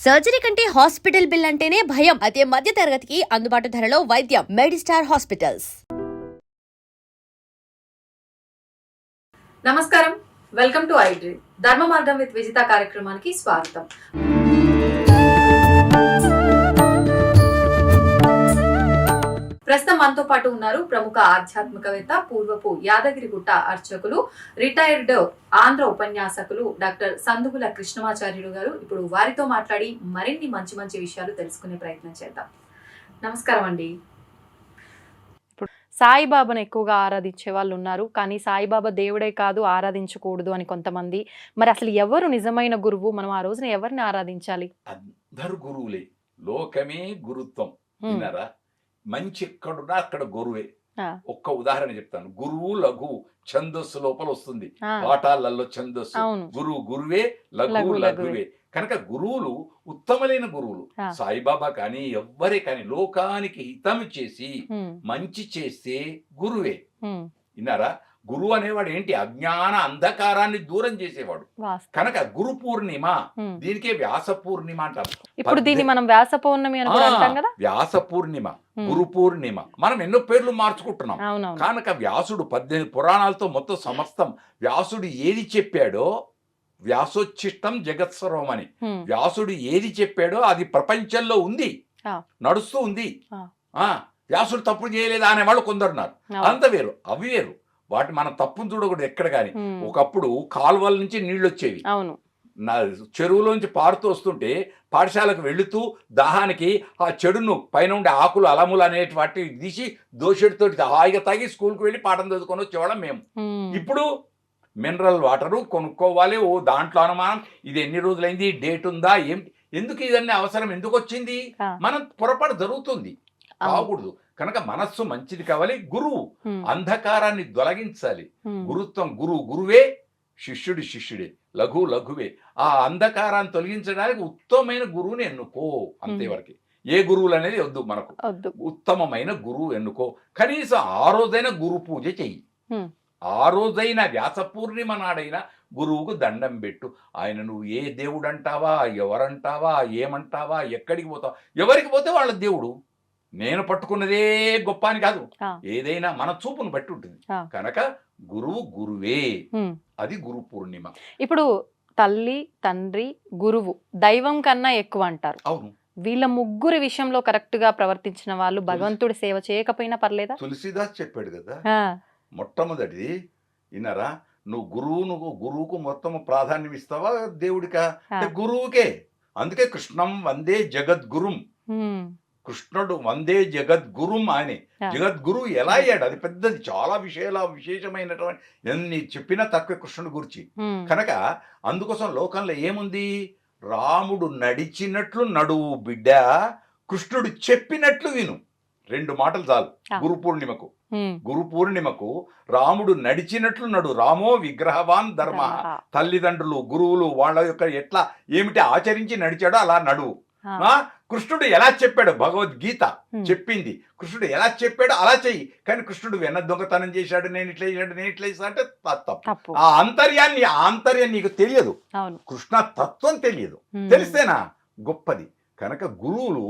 Surgery కంటే hospital bill అంటేనే భయం. అదే మధ్య తరగతికి అందుబాటు ధరలో వైద్యం. Medistar hospitals. నమస్కారం, వెల్కమ్ టు ఐడ్రీ ధర్మ మార్గం విత్ విజిత కార్యక్రమానికి స్వాగతం. ప్రస్తుతం మనతో పాటు ఉన్నారు ప్రముఖ ఆధ్యాత్మికవేత్త, పూర్వపు యాదగిరిగుట్ట అర్చకులు, రిటైర్డ్ ఆంధ్ర ఉపన్యాసకులు డాక్టర్ సందుగుల కృష్ణమాచార్యులు గారు. ఇప్పుడు వారితో మాట్లాడి మరిన్ని మంచి మంచి విషయాలు తెలుసుకునే ప్రయత్నం చేద్దాం. నమస్కారం అండి. ఇప్పుడు సాయిబాబాను ఎక్కువగా ఆరాధించే వాళ్ళు ఉన్నారు, కానీ సాయిబాబా దేవుడే కాదు ఆరాధించకూడదు అని కొంతమంది. మరి అసలు ఎవరు నిజమైన గురువు? మనం ఆ రోజున ఎవరిని ఆరాధించాలి? అందరు గురువులే, లోకమే గురుత్వం. విన్నారా? మంచి ఎక్కడున్నా అక్కడ గురువే. ఒక్క ఉదాహరణ చెప్తాను. గురువు లఘువు ఛందస్సు లోపల వస్తుంది, పాఠాలలో ఛందస్సు. గురువు గురువే, లఘువు లఘువే. కనుక గురువులు ఉత్తమమైన గురువులు. సాయిబాబా కానీ ఎవ్వరే కానీ లోకానికి హితం చేసి మంచి చేస్తే గురువే. విన్నారా? గురువు అనేవాడు ఏంటి? అజ్ఞాన అంధకారాన్ని దూరం చేసేవాడు. కనుక గురు పూర్ణిమ, దీనికే వ్యాస పూర్ణిమ అంటారు. ఇప్పుడు దీన్ని మనం వ్యాస పౌర్ణమి అని కూడా అంటాం కదా. వ్యాస పూర్ణిమ, గురు పూర్ణిమ, మనం ఎన్నో పేర్లు మార్చుకుంటున్నాం. కనుక వ్యాసుడు 18 పురాణాలతో మొత్తం సమస్తం వ్యాసుడు ఏది చెప్పాడో, వ్యాసోచ్ఛిష్టం జగత్సర్వం అని వ్యాసుడు ఏది చెప్పాడో అది ప్రపంచంలో ఉంది, నడుస్తూ ఉంది. వ్యాసుడు తప్పు చేయలేదా అనేవాళ్ళు కొందరున్నారు. అంత వేరు, అవి వేరు. వాటి మనం తప్పును చూడకూడదు ఎక్కడ కానీ. ఒకప్పుడు కాలువల నుంచి నీళ్లు వచ్చేవి, చెరువులోంచి పారుతూ వస్తుంటే పాఠశాలకు వెళుతూ దాహానికి ఆ చెడును పైన ఉండే ఆకులు అలములు అనేటి వాటిని తీసి దోషుడితోటి హాయిగా తాగి స్కూల్కి వెళ్ళి పాఠం చదువుకొని వచ్చేవాళ్ళం మేము. ఇప్పుడు మినరల్ వాటరు కొనుక్కోవాలి, ఓ దాంట్లో అనుమానం, ఇది ఎన్ని రోజులైంది, డేట్ ఉందా, ఎందుకు ఇదన్నీ అవసరం, ఎందుకు వచ్చింది? మనం పొరపాటు జరుగుతుంది, కాకూడదు. కనుక మనస్సు మంచిది కావాలి. గురువు అంధకారాన్ని తొలగించాలి. గురుత్వం గురువే, శిష్యుడి శిష్యుడే, లఘు లఘువే. ఆ అంధకారాన్ని తొలగించడానికి ఉత్తమమైన గురువుని ఎన్నుకో. అంతేవరకు ఏ గురువులు అనేది వద్దు మనకు. ఉత్తమమైన గురువు ఎన్నుకో. కనీసం ఆ రోజైనా గురు పూజ చెయ్యి. ఆ రోజైనా వ్యాస పూర్ణిమ నాడైనా గురువుకు దండం పెట్టు. ఆయన నువ్వు ఏ దేవుడు అంటావా, ఎవరంటావా, ఏమంటావా, ఎక్కడికి పోతావా, ఎవరికి పోతే వాళ్ళ దేవుడు. నేను పట్టుకున్నదే గొప్ప అని కాదు, ఏదైనా మన చూపును బట్టి ఉంటుంది. కనుక గురువు గురువే, అది గురు పూర్ణిమ. ఇప్పుడు తల్లి, తండ్రి, గురువు దైవం కన్నా ఎక్కువ అంటారు. అవును. వీళ్ళ ముగ్గురి విషయంలో కరెక్ట్ గా ప్రవర్తించిన వాళ్ళు భగవంతుడి సేవ చేయకపోయినా పర్లేదా? తులసిదాస్ చెప్పాడు కదా, మొట్టమొదటిది విన్నారా? నువ్వు గురువుకు మొత్తం ప్రాధాన్యం ఇస్తావా దేవుడికా? గురువుకే. అందుకే కృష్ణం వందే జగద్గురుం. కృష్ణుడు వందే జగద్గురుం. ఆయన జగద్గురు ఎలా అయ్యాడు? అది పెద్దది, చాలా విశేషమైనటువంటి ఎన్ని చెప్పినా తక్కువ కృష్ణుడి గురించి. కనుక అందుకోసం లోకంలో ఏముంది? రాముడు నడిచినట్లు నడువు బిడ్డ, కృష్ణుడు చెప్పినట్లు విను. 2 మాటలు చాలు గురు పూర్ణిమకు. గురు పూర్ణిమకు రాముడు నడిచినట్లు నడు. రామో విగ్రహవాన్ ధర్మ. తల్లిదండ్రులు, గురువులు వాళ్ళ యొక్క ఎట్లా ఏమిటి ఆచరించి నడిచాడో అలా నడువు. కృష్ణుడు ఎలా చెప్పాడు? భగవద్గీత చెప్పింది. కృష్ణుడు ఎలా చెప్పాడో అలా చెయ్యి. కానీ కృష్ణుడు వెన్న దొంగతనం చేశాడు, నేను ఇట్లా చేశాడు, నేను ఇట్లా చేశా అంటే తప్పు. ఆ ఆంతర్యం నీకు తెలియదు, కృష్ణ తత్వం తెలియదు. తెలిస్తేనా గొప్పది. కనుక గురువులు,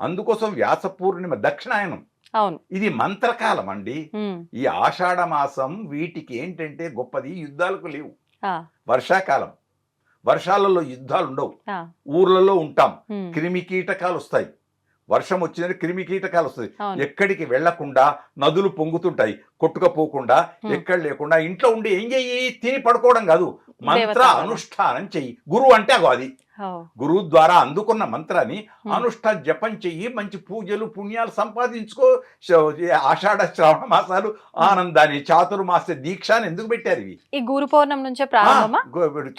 అందుకోసం వ్యాస పూర్ణిమ దక్షిణాయనం, ఇది మంత్రకాలం అండి. ఈ ఆషాఢ మాసం వీటికి ఏంటంటే గొప్పది. యుద్ధాలకు లేవు. వర్షాకాలం, వర్షాలలో యుద్ధాలు ఉండవు. ఊర్లలో ఉంటాం, క్రిమి కీటకాలు వస్తాయి. వర్షం వచ్చిందంటే క్రిమి కీటకాలు వస్తాయి. ఎక్కడికి వెళ్లకుండా నదులు పొంగుతుంటాయి, కొట్టుకపోకుండా, ఎక్కడ లేకుండా ఇంట్లో ఉండి ఏం చెయ్యి? తిని పడుకోవడం కాదు, మంత్ర అనుష్ఠానం చెయ్యి. గురువు అంటే అది. గురువు ద్వారా అందుకున్న మంత్రాన్ని అనుష్ఠాన జపం చెయ్యి. మంచి పూజలు పుణ్యాలు సంపాదించుకో. ఆషాఢ శ్రావణ మాసాలు ఆనందాన్ని, చాతుర్మాస దీక్ష అని ఎందుకు పెట్టారు? ఇవి ఈ గురు పౌర్ణమి నుంచే ప్రారంభమా?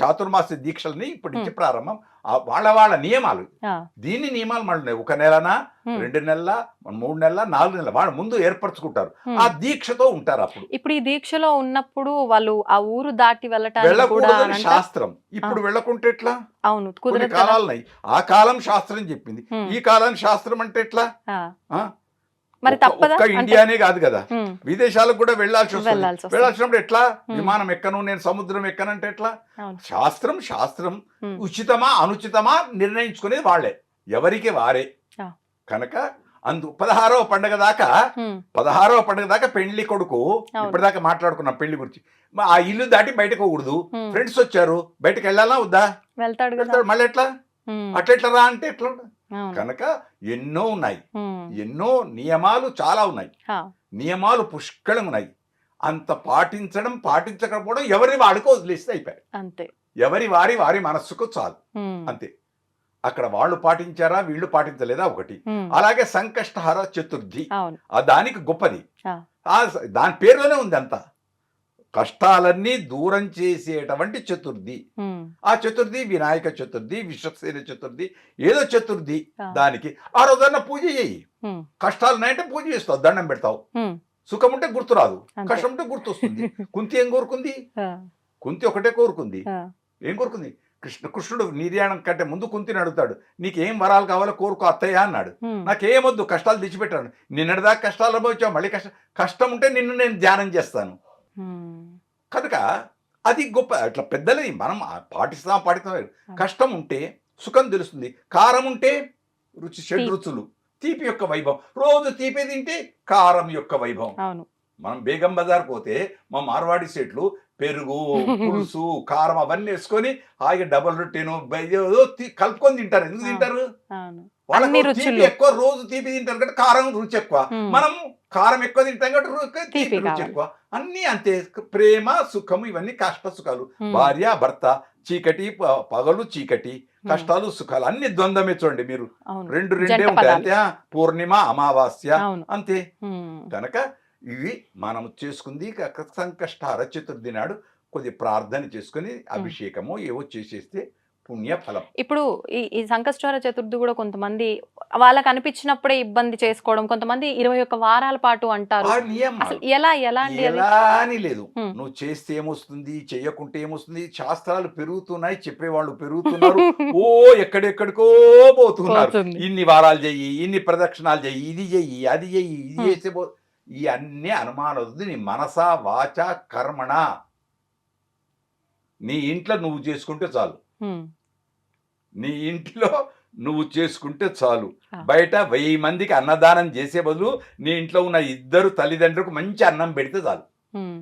చాతుర్మాస దీక్షలని ఇప్పటి నుంచి ప్రారంభం. వాళ్ళ నియమాలు. దీన్ని నియమాలు మళ్ళీ 1 నెలనా, 2 నెలల, 3 నెలల, 4 నెలల వాళ్ళు ముందు ఏర్పరుచుకుంటారు. ఆ దీక్షతో ఉంటారు. అప్పుడు ఇప్పుడు ఈ దీక్షలో ఉన్నప్పుడు వాళ్ళు ఆ ఊరు దాటి వెళ్ళటానికి శాస్త్రం. ఇప్పుడు వెళ్ళకుంటే ఎట్లా? అవును, కొన్ని కాలాలున్నాయి. ఆ కాలం శాస్త్రం చెప్పింది, ఈ కాలానికి శాస్త్రం అంటే ఎట్లా? మరి తప్పదా ఒక్క అంటే ఇండియానే కాదు కదా, ఉమ్, విదేశాలకు కూడా వెళ్ళాల్సి వెళ్ళాల్సి వస్తుంది. వస్తుంది. వెళ్ళాల్సినప్పుడు ఎట్లా, ఉమ్, విమానం ఎక్కను, నేను సముద్రం ఎక్కనంటే ఎట్లా? అవును. శాస్త్రం ఉమ్, ఉచితమా అనుచితమా నిర్ణయించుకునేది వాళ్ళే, ఎవరికి వారే. ఆ. కనుక 16వ పండుగ దాకా ఉమ్, 16వ పండుగ దాకా పెళ్లి కొడుకు, అవును. ఇప్పటిదాకా మాట్లాడుకున్నాం పెళ్లి గురించి, ఆ ఇల్లు దాటి బయటకు పోకూడదు. ఉమ్, ఫ్రెండ్స్ వచ్చారు, బయటకు వెళ్ళాలా వద్దా? వెళ్తాడు కదా. వెళ్తాడు, మళ్ళీ ఎట్లా? ఉమ్, అట్లెట్లా రా అంటే ఎట్లా? అవును. కనుక ఎన్నో ఉన్నాయి, ఉమ్, ఎన్నో నియమాలు చాలా ఉన్నాయి, హా, నియమాలు పుష్కళం ఉన్నాయి. అంత పాటించకపోవడం ఎవరి వాడికి వదిలేస్తే అయిపోయాయి. అంతే. ఎవరి వారి మనస్సుకు చాలు, ఉమ్, అంతే. అక్కడ వాళ్ళు పాటించారా వీళ్ళు పాటించలేదా ఒకటి. ఉమ్, అలాగే సంకష్టహర చతుర్థి, అవును. దానికి గొప్పది, ఆ, దాని పేరులోనే ఉంది అంతా. కష్టాలన్నీ దూరం చేసేటువంటి చతుర్థి. ఉమ్, ఆ చతుర్థి వినాయక చతుర్థి, విశ్వక్సేన చతుర్థి, ఏదో చతుర్థి. ఆ, దానికి ఆ రోజన్నా పూజ చేయి. ఉమ్, కష్టాలు ఉన్నాయంటే పూజ చేస్తావు, దండం పెడతావు. ఉమ్, సుఖం ఉంటే గుర్తురాదు, అంతే. కష్టం ఉంటే గుర్తొస్తుంది. కుంతి ఏం కోరుకుంది? ఆ, కుంతి ఒకటే కోరుకుంది. ఆ, ఏం కోరుకుంది? కృష్ణుడు నిర్యాణం కంటే ముందు కుంతిని అడుగుతాడు, నీకేం వరాలు కావాలో కోరుకో అత్తయ్య అన్నాడు. ఉమ్, నాకేమొద్దు, కష్టాలు తెచ్చిపెట్టాను, నిన్నటిదాకా కష్టాలు అనుభవించావు, మళ్ళీ కష్టం ఉంటే నిన్ను నేను ధ్యానం చేస్తాను. ఉమ్, కనుక అది గొప్ప. అట్లా పెద్దలది మనం పాటిస్తాం. కష్టం ఉంటే సుఖం తెలుస్తుంది, కారం ఉంటే రుచి, షడ్రుచులు, తీపి యొక్క వైభవం. రోజు తీపి తింటే కారం యొక్క వైభవం. అవును. మనం బేగం బజార్ పోతే మా మార్వాడి సెట్లు పెరుగు, పులుసు, కారం అవన్నీ వేసుకొని హాయిగా డబల్ రొట్టెను కలుపుకొని తింటారు. ఎందుకు తింటారు? అవును. వాళ్ళకి అన్ని తీపి రుచులు. ఎక్కువ, రోజు తీపి తింటారు కాబట్టి కారం రుచి ఎక్కువ. ఉమ్, మనం కారం ఎక్కువ తింటాం కాబట్టి తీపి తీపి రుచి కావాలి. ఎక్కువ. అన్నీ అంతే. ప్రేమ సుఖము ఇవన్నీ కష్ట సుఖాలు. ఉమ్, భార్య భర్త, చీకటి పగలు, చీకటి, ఉమ్, కష్టాలు సుఖాలు అన్ని ద్వంద్వమే. చూడండి మీరు, అవును. రెండే జంట ఉంటాయి పదాలు. అంతే. పూర్ణిమ, అమావాస్య, అవును. అంతే. ఉమ్, కనుక ఇవి మనం చేసుకుంది. సంకష్టహర చతుర్థి నాడు కొద్ది ప్రార్థన చేసుకుని అభిషేకము ఏవో చేసేస్తే పుణ్య ఫలం. ఇప్పుడు ఈ సంకష్టహర చతుర్థి కూడా కొంతమంది వాళ్ళకి అనిపించినప్పుడే ఇబ్బంది చేసుకోవడం, కొంతమంది 21 వారాల పాటు అంటారు. ఆ నియమాలు అసలు ఎలా అండి అది? ఎలా అని లేదు. ఉమ్. నువ్వు చేస్తే ఏమొస్తుంది, చెయ్యకుంటే ఏమొస్తుంది. శాస్త్రాలు పెరుగుతున్నాయి, చెప్పేవాళ్ళు పెరుగుతున్నారు. ఓ ఎక్కడెక్కడికో పోతున్నారు. పోతుంది. ఇన్ని వారాలు చెయ్యి, ఇన్ని ప్రదక్షిణాలు చెయ్యి, ఇది చెయ్యి, అది చెయ్యి, ఇది ఉమ్. చేస్తే ఈ అన్ని అనుమానం వద్దు. నీ మనస వాచ కర్మణ నీ ఇంట్లో నువ్వు చేసుకుంటే చాలు. ఉమ్, నీ ఇంట్లో నువ్వు చేసుకుంటే చాలు. ఆ. బయట 1000 మందికి అన్నదానం చేసే బదులు నీ ఇంట్లో ఉన్న 2 తల్లిదండ్రులకు మంచి అన్నం పెడితే చాలు. ఉమ్,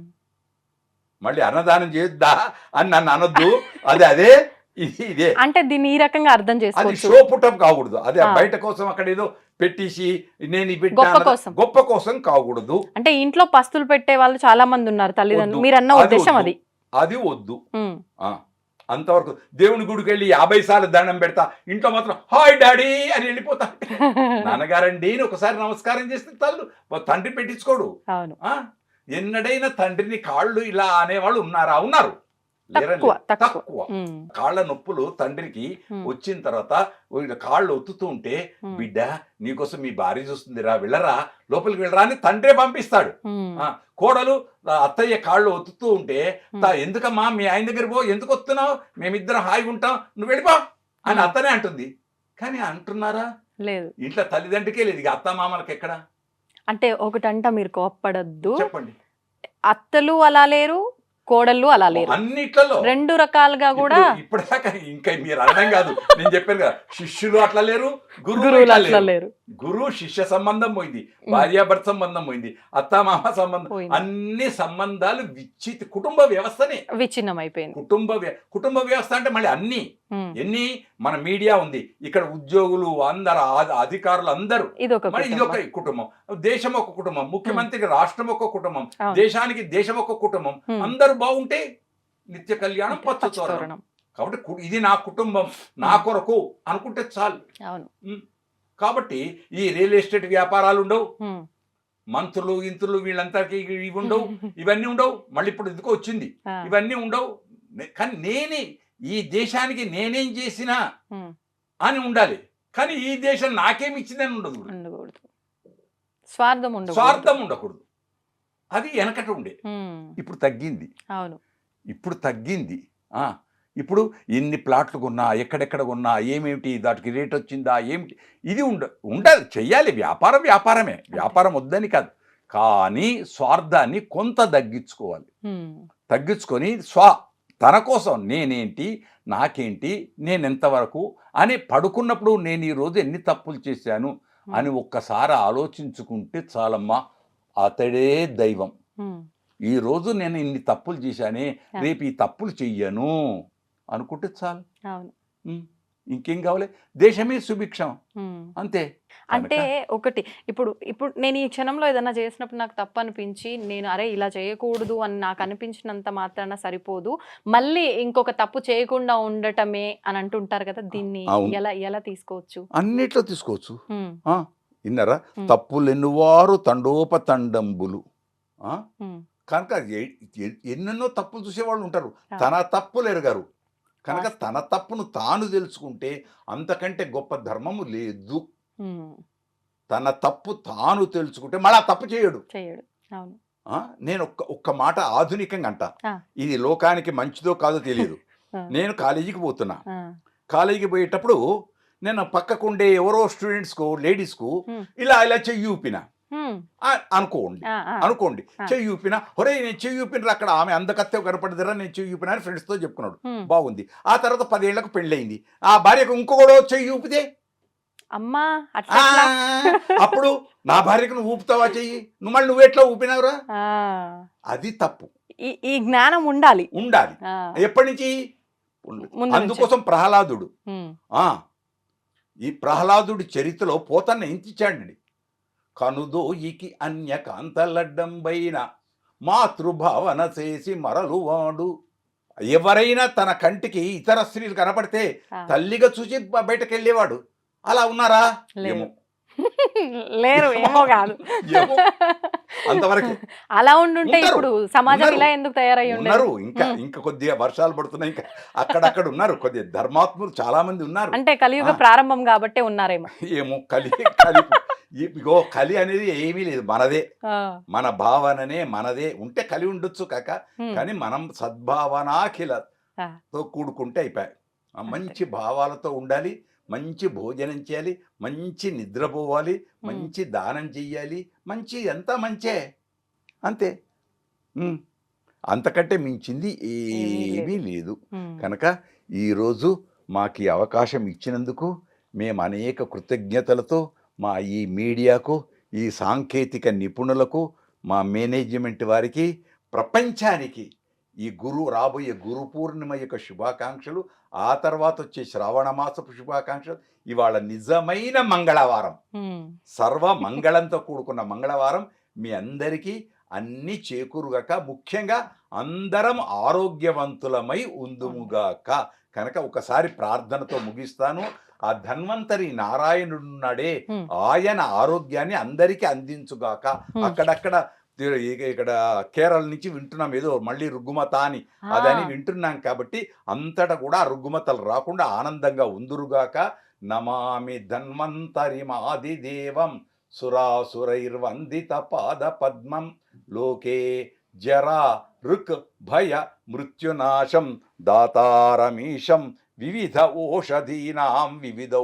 మళ్ళీ అన్నదానం చేద్దా అని నన్ను అనొద్దు. అదే ఇదే. అంటే దీన్ని ఈ రకంగా అర్థం అది చేసుకోవచ్చు. షో పుట్టప్ కాకూడదు. అదే ఆ. బయట కోసం అక్కడ ఏదో పెట్టేసి నేను గొప్ప కోసం. గొప్ప కోసం కాకూడదు. అంటే ఇంట్లో పస్తులు పెట్టే వాళ్ళు చాలా మంది ఉన్నారు తల్లిదండ్రులు. వద్దు. మీరు అన్న ఉద్దేశం వద్దు. అది. అది వద్దు. ఉమ్, అంతవరకు దేవుని గుడికి వెళ్ళి 50 సార్లు దండం పెడతా, ఇంట్లో మాత్రం హాయ్ డాడీ అని వెళ్ళిపోతా. నాన్నగారండి అని ఒకసారి నమస్కారం చేస్తే తల్లు తండ్రి పెట్టించుకోడు. అవును. ఎన్నడైనా తండ్రిని కాళ్ళు ఇలా అనేవాళ్ళు ఉన్నారా? ఉన్నారు. తక్కువ. తక్కువ. ఉమ్, కాళ్ళ నొప్పులు తండ్రికి ఉమ్, వచ్చిన తర్వాత వీళ్ళ కాళ్ళు ఒత్తుతూ ఉంటే, ఉమ్, బిడ్డ నీకోసం మీ భార్య చూస్తుందిరా, వెళ్ళరా, లోపలికి వెళ్ళరా అని తండ్రే పంపిస్తాడు. ఉమ్, కోడలు అత్తయ్య కాళ్ళు ఒత్తుతూ ఉంటే, ఉమ్. ఎందుకమ్మా మీ ఆయన దగ్గర పో, ఎందుకు వస్తున్నావు, మేమిద్దరం హాయిగా ఉంటాం, నువ్వు వెళ్ళిపో అని అత్తనే అంటుంది. కానీ అంటున్నారా? లేదు. ఇంట్లో తల్లిదండ్రికే లేదు. ఇక అత్త మామలకు ఎక్కడ? అంటే ఒకటంట, మీరు కోప్పడద్దు. చెప్పండి. అత్తలు అలా లేరు, కోడళ్ళు అలా లేరు. అన్నిట్లలో 2 రకాలుగా కూడా. ఇప్పటిదాకా ఇంకా మీరు అర్థం కాదు. నేను చెప్పాను కదా, శిష్యులు అట్లా లేరు, గురువులు అట్లా లేరు. గురువు శిష్య సంబంధం పోయింది, భార్యాభర్త సంబంధం పోయింది, అత్తామామ సంబంధం పోయింది. అన్ని సంబంధాలు కుటుంబ వ్యవస్థనే విచ్ఛిన్నం అయిపోయింది. కుటుంబ వ్యవస్థ అంటే మళ్ళీ అన్ని ఉమ్, ఎన్ని మన మీడియా ఉంది, ఇక్కడ ఉద్యోగులు అందరు, అధికారులు అందరూ, ఇదొక మరి కుటుంబం. ఇదొక కుటుంబం, దేశం ఒక కుటుంబం, ముఖ్యమంత్రికి రాష్ట్రం ఒక కుటుంబం, అవును. దేశానికి దేశం ఒక కుటుంబం. ఉమ్. అందరూ బాగుంటే నిత్య కళ్యాణం పచ్చతోరణం. తోరణం. కాబట్టి ఇది నా కుటుంబం, నా కొరకు అనుకుంటే చాలు. అవును. కాబట్టి ఈ రియల్ ఎస్టేట్ వ్యాపారాలు ఉండవు, ఉమ్, మంత్రులు ఇంతులు వీళ్ళందరికీ ఇవి ఉండవు, ఇవన్నీ ఉండవు. మళ్ళీ ఇప్పుడు ఎందుకో వచ్చింది, ఆ, ఇవన్నీ ఉండవు. కానీ ఈ దేశానికి నేనేం చేసినా ఉమ్, అని ఉండాలి. కానీ ఈ దేశం నాకేమి ఇచ్చిందని ఉండదు. ఉండకూడదు. స్వార్థం ఉండకూడదు. స్వార్థం ఉండకూడదు. అది వెనకట ఉండే, ఉమ్, ఇప్పుడు తగ్గింది. అవును. ఇప్పుడు తగ్గింది. ఇప్పుడు ఎన్ని ప్లాట్లు కొన్నా, ఎక్కడెక్కడ కొన్నా, ఏమేమిటి దానికి రేట్ వచ్చిందా ఏమిటి, ఇది ఉండాలి, చెయ్యాలి. వ్యాపారమే, వ్యాపారం వద్దని కాదు, కానీ స్వార్థాన్ని కొంత తగ్గించుకోవాలి. తగ్గించుకొని తన కోసం నేనేంటి, నాకేంటి, నేను ఎంతవరకు అని పడుకున్నప్పుడు నేను ఈరోజు ఎన్ని తప్పులు చేశాను అని ఒక్కసారి ఆలోచించుకుంటే చాలమ్మా, అతడే దైవం. ఈరోజు నేను ఇన్ని తప్పులు చేశానే, రేపు ఈ తప్పులు చెయ్యను అనుకుంటే చాలు. ఇంకేం కావాలి, దేశమే సుభిక్షం, అంతే. అంటే ఒకటి ఇప్పుడు నేను ఈ క్షణంలో ఏదైనా చేసినప్పుడు నాకు తప్పు అనిపించి నేను అరే ఇలా చేయకూడదు అని నాకు అనిపించినంత మాత్రాన సరిపోదు, మళ్ళీ ఇంకొక తప్పు చేయకుండా ఉండటమే అని అంటుంటారు కదా, దీన్ని ఎలా తీసుకోవచ్చు? అన్నిట్లో తీసుకోవచ్చు. విన్నారా, తప్పులు ఎన్నువారు తండోపతండంబులు. కనుక ఎన్నెన్నో తప్పులు చూసేవాళ్ళు ఉంటారు, తన తప్పులు ఎరగరు. కనుక తన తప్పును తాను తెలుసుకుంటే అంతకంటే గొప్ప ధర్మము లేదు. తన తప్పు తాను తెలుసుకుంటే మళ్ళా తప్పు చేయడు. నేను ఒక్క మాట ఆధునికంగా అంట, ఇది లోకానికి మంచిదో కాదో తెలియదు. నేను కాలేజీకి పోతున్నా, కాలేజీకి పోయేటప్పుడు నేను పక్కకుండే ఎవరో స్టూడెంట్స్కు, లేడీస్కు ఇలా చెయ్యి ఊపిన అనుకోండి, చెయ్యి ఊపిన, ఒరే నేను చెయ్యి ఊపినరా, అక్కడ ఆమె అందకత్తే కనపడదిరా, నేను చెయ్యి ఊపిన అని ఫ్రెండ్స్తో చెప్పుకున్నాడు, బాగుంది. ఆ తర్వాత 10 ఏళ్లకు పెళ్ళయింది, ఆ భార్యకు ఇంకొకడో చెయ్యి ఊపితే అమ్మా అప్పుడు నా భార్యకు నువ్వు ఊపుతావా చెయ్యి, నువ్వు ఎట్లా ఊపినావురా, అది తప్పు. ఈ జ్ఞానం ఉండాలి. ఎప్పటి నుంచి? అందుకోసం ప్రహ్లాదుడు, ఈ ప్రహ్లాదుడి చరిత్రలో పోతన్న ఇంతిచ్చాడండి. కనుదోయికి అన్య కాంతలడ్డంబైన మాతృభావన చేసి మరలు వాడు. ఎవరైనా తన కంటికి ఇతర స్త్రీలు కనపడితే తల్లిగా చూసి బయటకు వెళ్ళేవాడు. అలా ఉన్నారా? లేరు, ఏమో కాదు, అంతవరకు అలా ఉండుంటే ఇప్పుడు సమాజం ఇలా ఎందుకు తయారై ఉన్నారు. ఇంకా కొద్దిగా వర్షాలు పడుతున్నాయి, ఇంకా అక్కడక్కడ ఉన్నారు కొద్దిగా ధర్మాత్ములు చాలా మంది ఉన్నారు. అంటే కలియుగ ప్రారంభం కాబట్టి ఉన్నారేమో. ఏమో కలి అనేది ఏమీ లేదు, మనదే, మన భావననే మనదే. ఉంటే కలి ఉండొచ్చు కాక, కానీ మనం సద్భావనాఖిలతో కూడుకుంటే అయిపోయాయి. మంచి భావాలతో ఉండాలి, మంచి భోజనం చేయాలి, మంచి నిద్రపోవాలి, మంచి దానం చెయ్యాలి, మంచి అంతా మంచే, అంతే. అంతకంటే మించింది ఏమీ లేదు. కనుక ఈరోజు మాకు ఈ అవకాశం ఇచ్చినందుకు మేము అనేక కృతజ్ఞతలతో మా ఈ మీడియాకు, ఈ సాంకేతిక నిపుణులకు, మా మేనేజ్మెంట్ వారికి, ప్రపంచానికి ఈ రాబోయే గురు పూర్ణిమ యొక్క శుభాకాంక్షలు, ఆ తర్వాత వచ్చే శ్రావణ మాసపు శుభాకాంక్షలు. ఇవాళ నిజమైన మంగళవారం, సర్వ మంగళంతో కూడుకున్న మంగళవారం. మీ అందరికీ అన్ని చేకూరుగాక, ముఖ్యంగా అందరం ఆరోగ్యవంతులమై ఉందుముగాక. కనుక ఒకసారి ప్రార్థనతో ముగిస్తాను. ఆ ధన్వంతరి నారాయణుడున్నాడే, ఆయన ఆరోగ్యాన్ని అందరికీ అందించుగాక. అక్కడక్కడ ఇక్కడ కేరళ నుంచి వింటున్నాం, ఏదో మళ్ళీ రుగ్గుమత అని అదని వింటున్నాం. కాబట్టి అంతటా కూడా ఆ రుగ్గుమతలు రాకుండా ఆనందంగా ఉందురుగాక. నమామి ధన్వంతరి మాదిదేవం సురాసురైర్వందిత పాద పద్మం లోకే జరా రుక్ భయ మృత్యునాశం దాతారమీశం వివిధ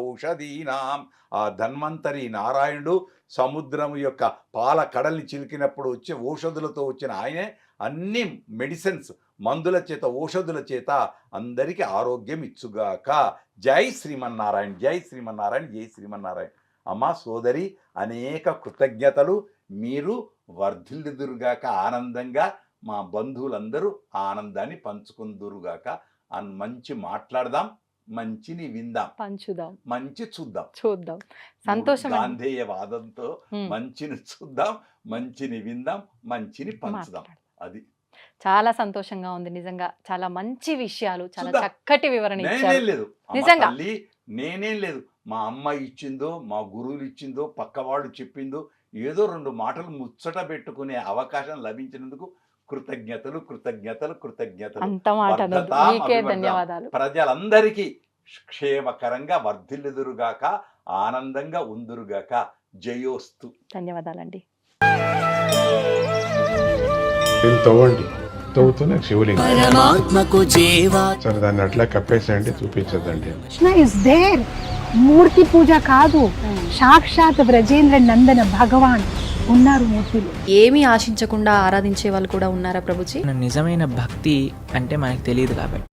ఔషధీనాం. ఆ ధన్వంతరి నారాయణుడు సముద్రం యొక్క పాల కడల్ని చిలికినప్పుడు వచ్చే ఔషధులతో వచ్చిన ఆయనే అన్ని మెడిసిన్స్, మందుల చేత, ఔషధుల చేత అందరికీ ఆరోగ్యం ఇచ్చుగాక. జై శ్రీమన్నారాయణ, జై శ్రీమన్నారాయణ, జై శ్రీమన్నారాయణ. అమ్మ సోదరి, అనేక కృతజ్ఞతలు. మీరు వర్ధిల్లుదురుగాక, ఆనందంగా మా బంధువులందరూ ఆనందాన్ని పంచుకుందురుగాక. మంచి మాట్లాడదాం, మంచిని విందాం, పంచుదాం, మంచి చూద్దాం. సంతోషం. గాంధేయవాదంతో మంచిని చూద్దాం, మంచిని విందాం, మంచిని పంచుదాం. అది చాలా సంతోషంగా ఉంది నిజంగా. చాలా మంచి విషయాలు, చాలా చక్కటి వివరణ ఇచ్చారు. నిజంగా నేనేం లేదు, మా అమ్మ ఇచ్చిందో, మా గురువులు ఇచ్చిందో, పక్క వాళ్ళు చెప్పిందో, ఏదో 2 మాటలు ముచ్చట పెట్టుకునే అవకాశం లభించినందుకు కృతజ్ఞతలు. ధన్యవాదాలు. ప్రజలందరికీ క్షేమకరంగా వర్ధిల్లుదురుగాక, ఆనందంగా ఉందురుగాక. జయోస్తు. ధన్యవాదాలండి. తవ్వండి, తవ్వుతూనే శివలింగం. పరమాత్మకు జీవా సరే దాన్ని అట్లా కప్పేసేయండి, చూపించదండి. Krishna is there. మూర్తి పూజ కాదు, సాక్షాత్ బ్రజేంద్ర నందన భగవాన్ ఉన్నారు మూర్తిలో. ఏమీ ఆశించకుండా ఆరాధించే వాళ్ళు కూడా ఉన్నారా ప్రభుజీ? నిజమైన భక్తి అంటే మనకు తెలియదు కాబట్టి